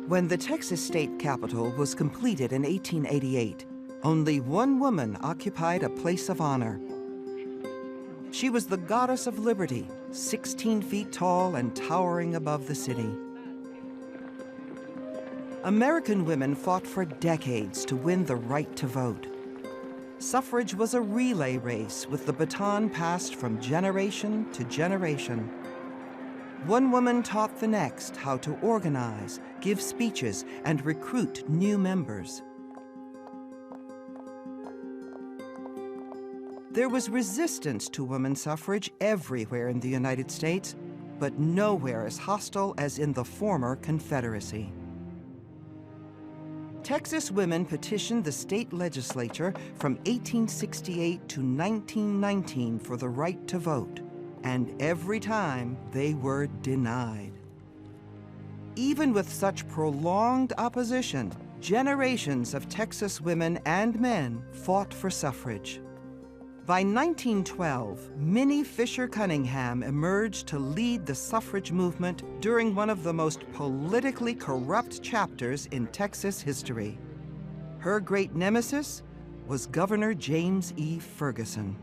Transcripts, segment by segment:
When the Texas state capitol was completed in 1888, only one woman occupied a place of honor. She was the goddess of liberty, 16 feet tall and towering above the city. American women fought for decades to win the right to vote. Suffrage was a relay race with the baton passed from generation to generation. One woman taught the next how to organize, give speeches, and recruit new members. There was resistance to women's suffrage everywhere in the United States, but nowhere as hostile as in the former Confederacy. Texas women petitioned the state legislature from 1868 to 1919 for the right to vote, and every time they were denied. Even with such prolonged opposition, generations of Texas women and men fought for suffrage. By 1912, Minnie Fisher Cunningham emerged to lead the suffrage movement during one of the most politically corrupt chapters in Texas history. Her great nemesis was Governor James E. Ferguson.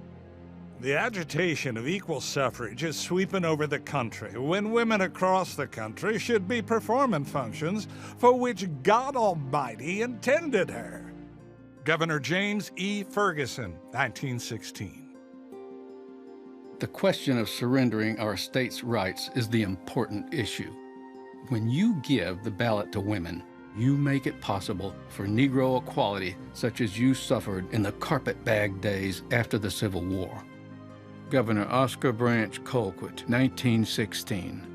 The agitation of equal suffrage is sweeping over the country when women across the country should be performing functions for which God Almighty intended her. Governor James E. Ferguson, 1916. The question of surrendering our states' rights is the important issue. When you give the ballot to women, you make it possible for Negro equality such as you suffered in the carpetbag days after the Civil War. Governor Oscar Branch Colquitt, 1916.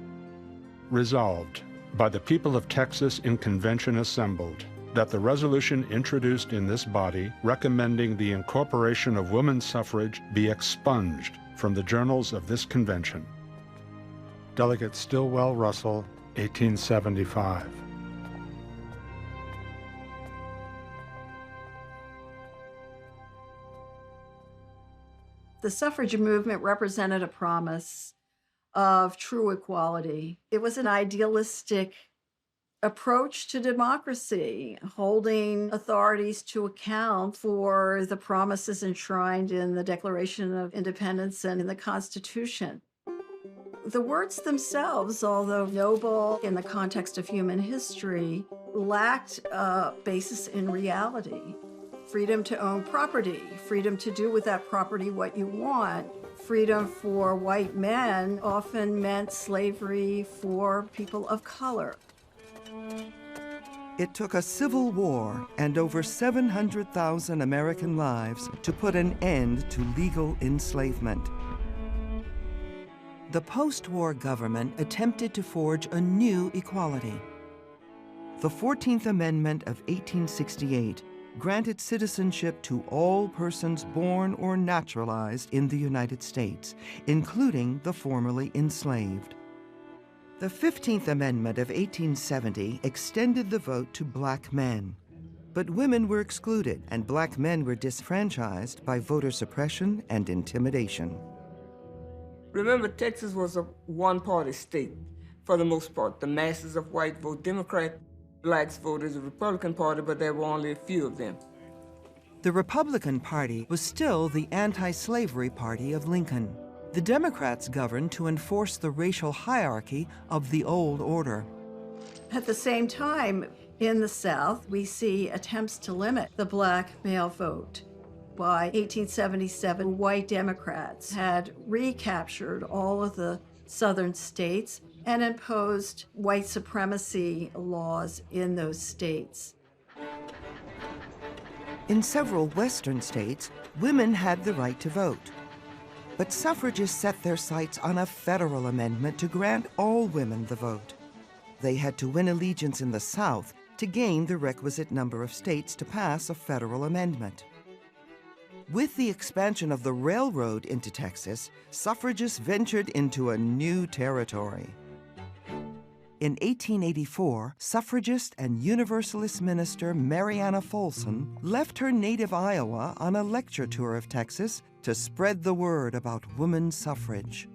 Resolved by the people of Texas in convention assembled, that the resolution introduced in this body recommending the incorporation of women's suffrage be expunged from the journals of this convention. Delegate Stillwell Russell, 1875. The suffrage movement represented a promise of true equality. It was an idealistic approach to democracy, holding authorities to account for the promises enshrined in the Declaration of Independence and in the Constitution. The words themselves, although noble in the context of human history, lacked a basis in reality. Freedom to own property, freedom to do with that property what you want. Freedom for white men often meant slavery for people of color. It took a civil war and over 700,000 American lives to put an end to legal enslavement. The post-war government attempted to forge a new equality. The 14th Amendment of 1868 granted citizenship to all persons born or naturalized in the United States, including the formerly enslaved. The 15th Amendment of 1870 extended the vote to black men, but women were excluded and black men were disfranchised by voter suppression and intimidation. Remember, Texas was a one-party state for the most part. The masses of white vote Democrat, blacks voted the Republican Party, but there were only a few of them. The Republican Party was still the anti-slavery party of Lincoln. The Democrats governed to enforce the racial hierarchy of the old order. At the same time, in the South, we see attempts to limit the black male vote. By 1877, white Democrats had recaptured all of the southern states and imposed white supremacy laws in those states. In several western states, women had the right to vote. But suffragists set their sights on a federal amendment to grant all women the vote. They had to win allegiance in the South to gain the requisite number of states to pass a federal amendment. With the expansion of the railroad into Texas, suffragists ventured into a new territory. In 1884, suffragist and Universalist minister Marianna Folsom left her native Iowa on a lecture tour of Texas to spread the word about women's suffrage.